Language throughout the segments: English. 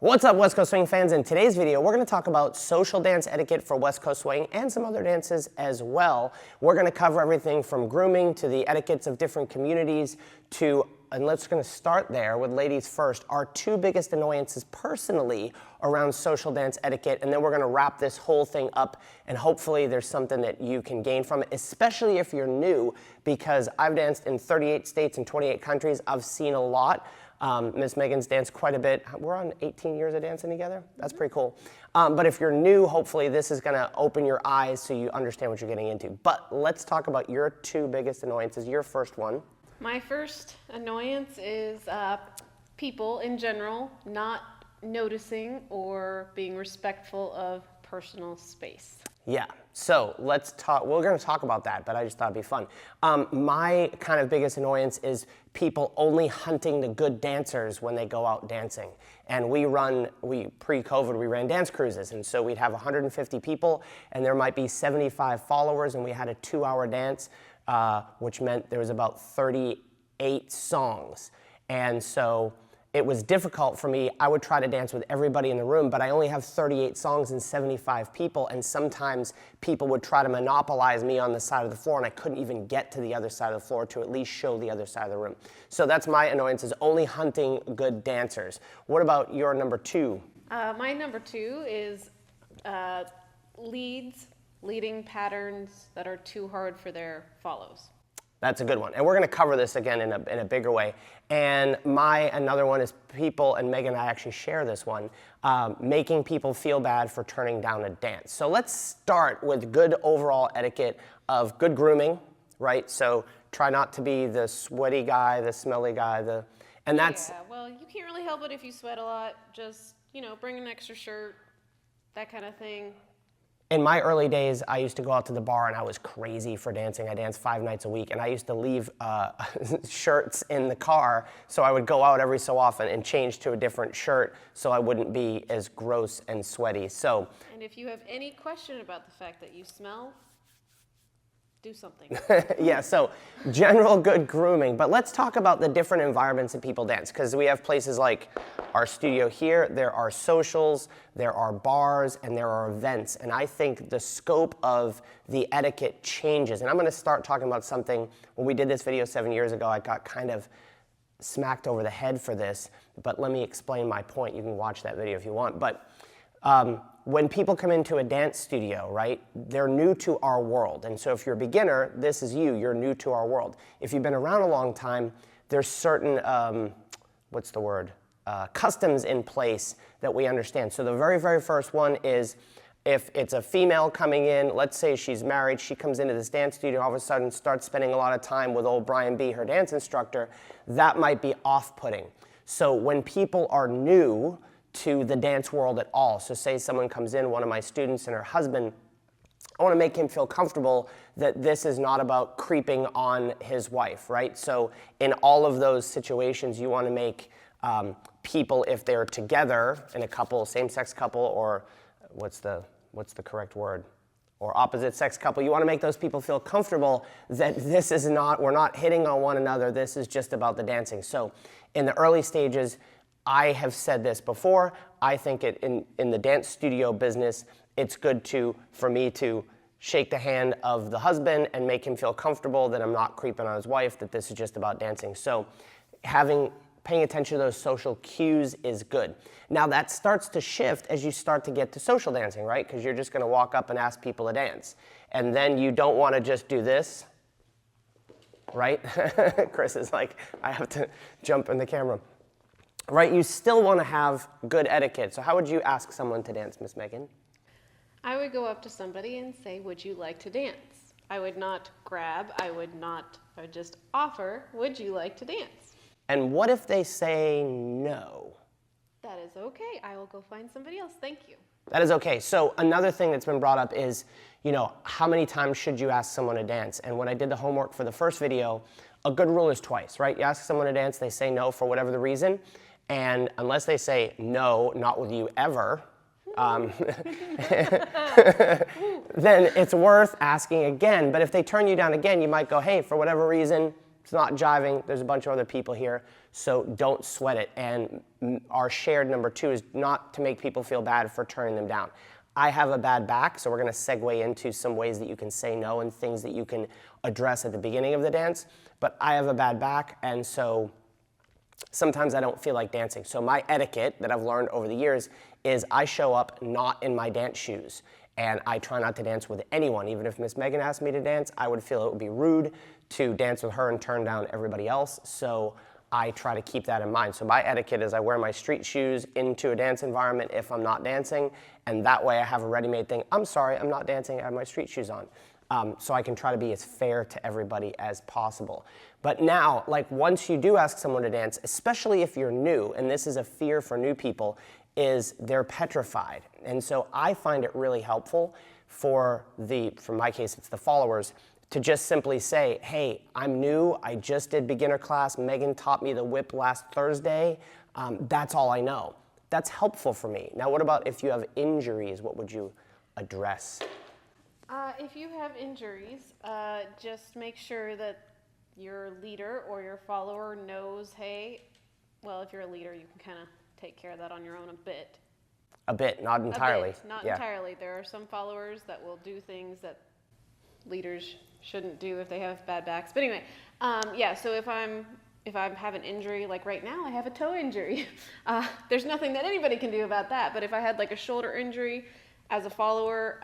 What's up, West Coast Swing fans? In today's video, we're going to talk about social dance etiquette for West Coast Swing and some other dances as well. We're going to cover everything from grooming to the etiquettes of different communities to, and let's going to start there with ladies first, our two biggest annoyances personally around social dance etiquette, and then we're going to wrap this whole thing up, and hopefully there's something that you can gain from it, especially if you're new, because I've danced in 38 states and 28 countries. I've seen a lot. Miss Megan's danced quite a bit. We're on 18 years of dancing together. That's pretty cool. But if you're new, hopefully this is going to open your eyes so you understand what you're getting into. But let's talk about your two biggest annoyances. Your first one. My first annoyance is people in general not noticing or being respectful of personal space. Yeah, so let's talk, we're going to talk about that, but I just thought it'd be fun. My kind of biggest annoyance is people only hunting the good dancers when they go out dancing. And pre-COVID, we ran dance cruises, and so we'd have 150 people, and there might be 75 followers, and we had a 2-hour dance, which meant there was about 38 songs. And so it was difficult for me. I would try to dance with everybody in the room, but I only have 38 songs and 75 people, and sometimes people would try to monopolize me on the side of the floor, and I couldn't even get to the other side of the floor to at least show the other side of the room. So that's my annoyance, is only hunting good dancers. What about your number two? My number two is leading patterns that are too hard for their follows. That's a good one. And we're going to cover this again in a bigger way. And another one is people, and Megan and I actually share this one, making people feel bad for turning down a dance. So let's start with good overall etiquette of good grooming, right? So try not to be the sweaty guy, the smelly guy, and that's... Yeah, well, you can't really help it if you sweat a lot. Just, bring an extra shirt, that kind of thing. In my early days, I used to go out to the bar and I was crazy for dancing. I danced 5 nights a week, and I used to leave shirts in the car, so I would go out every so often and change to a different shirt so I wouldn't be as gross and sweaty. And if you have any question about the fact that you smell, do something. Yeah, so general good grooming. But let's talk about the different environments that people dance, because we have places like our studio here, there are socials, there are bars, and there are events. And I think the scope of the etiquette changes. And I'm going to start talking about something. When we did this video 7 years ago, I got kind of smacked over the head for this, but let me explain my point. You can watch that video if you want. But when people come into a dance studio, right, they're new to our world. And so if you're a beginner, this is you're new to our world. If you've been around a long time, there's certain, customs in place that we understand. So the very, very first one is if it's a female coming in, let's say she's married, she comes into this dance studio, all of a sudden starts spending a lot of time with old Brian B., her dance instructor, that might be off-putting. So when people are new to the dance world at all, so say someone comes in, one of my students and her husband, I want to make him feel comfortable that this is not about creeping on his wife, right? So in all of those situations, you want to make people, if they're together in a couple, same-sex couple, or what's the correct word? Or opposite-sex couple, you want to make those people feel comfortable that this is not, we're not hitting on one another, this is just about the dancing. So in the early stages, I have said this before, I think in the dance studio business, it's good for me to shake the hand of the husband and make him feel comfortable that I'm not creeping on his wife, that this is just about dancing. So paying attention to those social cues is good. Now that starts to shift as you start to get to social dancing, right? Because you're just going to walk up and ask people to dance. And then you don't want to just do this, right? Chris is like, I have to jump in the camera. Right, you still want to have good etiquette. So how would you ask someone to dance, Miss Megan? I would go up to somebody and say, would you like to dance? I would not grab, I would just offer, would you like to dance? And what if they say no? That is okay, I will go find somebody else, thank you. That is okay. So another thing that's been brought up is, how many times should you ask someone to dance? And when I did the homework for the first video, a good rule is twice, right? You ask someone to dance, they say no for whatever the reason. And unless they say, no, not with you ever, then it's worth asking again. But if they turn you down again, you might go, hey, for whatever reason, it's not jiving. There's a bunch of other people here, so don't sweat it. And our shared number 2 is not to make people feel bad for turning them down. I have a bad back, so we're going to segue into some ways that you can say no and things that you can address at the beginning of the dance. But I have a bad back, and so sometimes I don't feel like dancing. So my etiquette that I've learned over the years is I show up not in my dance shoes. And I try not to dance with anyone. Even if Miss Megan asked me to dance, I would feel it would be rude to dance with her and turn down everybody else. So I try to keep that in mind. So my etiquette is I wear my street shoes into a dance environment if I'm not dancing, and that way I have a ready-made thing. I'm sorry, I'm not dancing, I have my street shoes on. So I can try to be as fair to everybody as possible. But now, like once you do ask someone to dance, especially if you're new, and this is a fear for new people, is they're petrified. And so I find it really helpful for my case, it's the followers, to just simply say, hey, I'm new, I just did beginner class, Megan taught me the whip last Thursday, that's all I know. That's helpful for me. Now what about if you have injuries, what would you address? If you have injuries, just make sure that your leader or your follower knows, hey, well, if you're a leader, you can kind of take care of that on your own a bit. A bit, not entirely. Not entirely. There are some followers that will do things that leaders shouldn't do if they have bad backs. But anyway, so if I have an injury, like right now I have a toe injury, there's nothing that anybody can do about that. But if I had like a shoulder injury, as a follower,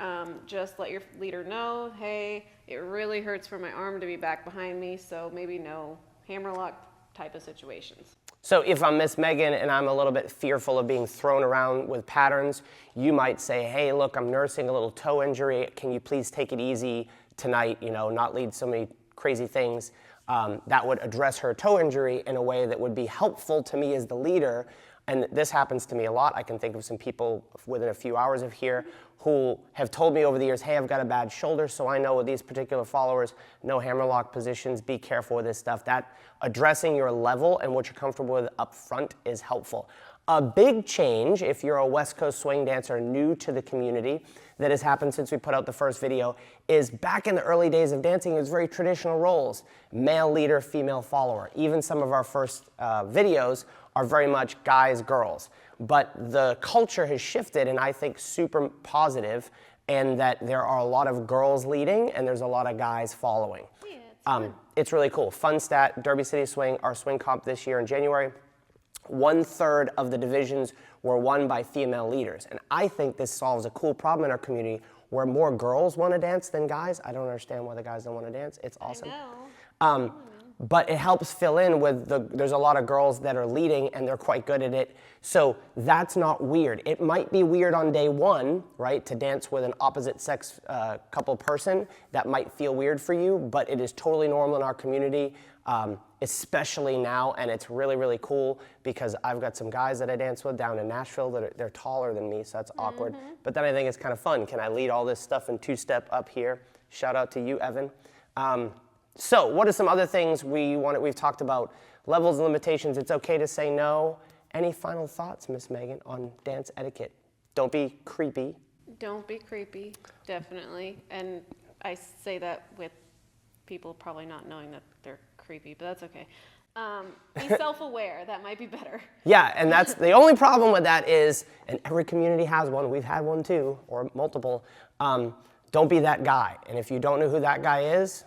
just let your leader know, hey, it really hurts for my arm to be back behind me, so maybe no hammerlock type of situations. So if I'm Miss Megan and I'm a little bit fearful of being thrown around with patterns, you might say, hey, look, I'm nursing a little toe injury. Can you please take it easy tonight, not lead so many crazy things. That would address her toe injury in a way that would be helpful to me as the leader. And this happens to me a lot. I can think of some people within a few hours of here who have told me over the years, hey, I've got a bad shoulder, so I know with these particular followers, no hammerlock positions, be careful with this stuff. That addressing your level and what you're comfortable with up front is helpful. A big change, if you're a West Coast swing dancer new to the community, that has happened since we put out the first video, is back in the early days of dancing, it was very traditional roles. Male leader, female follower. Even some of our first videos are very much guys, girls. But the culture has shifted, and I think super positive, and that there are a lot of girls leading and there's a lot of guys following. Yeah, it's fun. It's really cool. Fun stat, Derby City Swing, our swing comp this year in January, 1/3 of the divisions were won by female leaders. And I think this solves a cool problem in our community where more girls want to dance than guys. I don't understand why the guys don't want to dance. It's awesome. I know. But it helps fill in with there's a lot of girls that are leading and they're quite good at it. So that's not weird. It might be weird on day one, right, to dance with an opposite sex couple person. That might feel weird for you, but it is totally normal in our community, especially now, and it's really, really cool because I've got some guys that I dance with down in Nashville that they're taller than me, so that's awkward. But then I think it's kind of fun. Can I lead all this stuff in two-step up here? Shout out to you, Evan. So what are some other things we've talked about? Levels and limitations, it's okay to say no. Any final thoughts, Miss Megan, on dance etiquette? Don't be creepy. Don't be creepy, definitely. And I say that with people probably not knowing that they're creepy, but that's okay. Be self-aware, that might be better. Yeah, and that's the only problem with that is, and every community has one, we've had one too, or multiple, don't be that guy. And if you don't know who that guy is,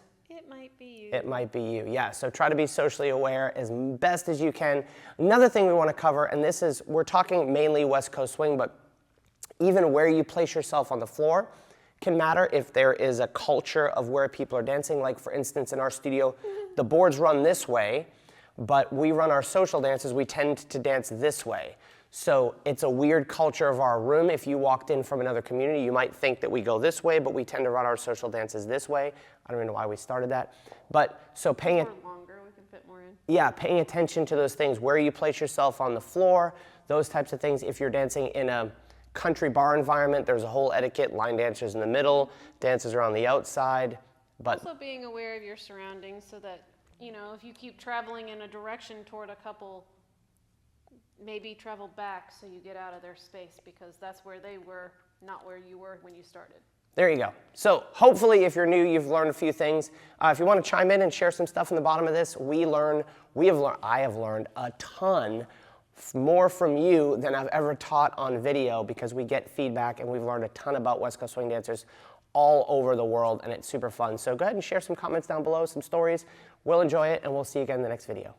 it might be you, yeah. So try to be socially aware as best as you can. Another thing we want to cover, and this is, we're talking mainly West Coast swing, but even where you place yourself on the floor can matter if there is a culture of where people are dancing. Like for instance, in our studio, the boards run this way, but we run our social dances, we tend to dance this way. So it's a weird culture of our room. If you walked in from another community, you might think that we go this way, but we tend to run our social dances this way. I don't even know why we started that. But so paying longer, we can fit more in. Yeah, paying attention to those things, where you place yourself on the floor, those types of things. If you're dancing in a country bar environment, there's a whole etiquette. Line dancers in the middle, dancers are on the outside. But also being aware of your surroundings so that, if you keep traveling in a direction toward a couple, maybe travel back so you get out of their space because that's where they were, not where you were when you started. There you go. So hopefully if you're new, you've learned a few things. If you want to chime in and share some stuff in the bottom of this, I have learned a ton more from you than I've ever taught on video, because we get feedback and we've learned a ton about West Coast swing dancers all over the world, and it's super fun. So go ahead and share some comments down below, some stories. We'll enjoy it, and we'll see you again in the next video.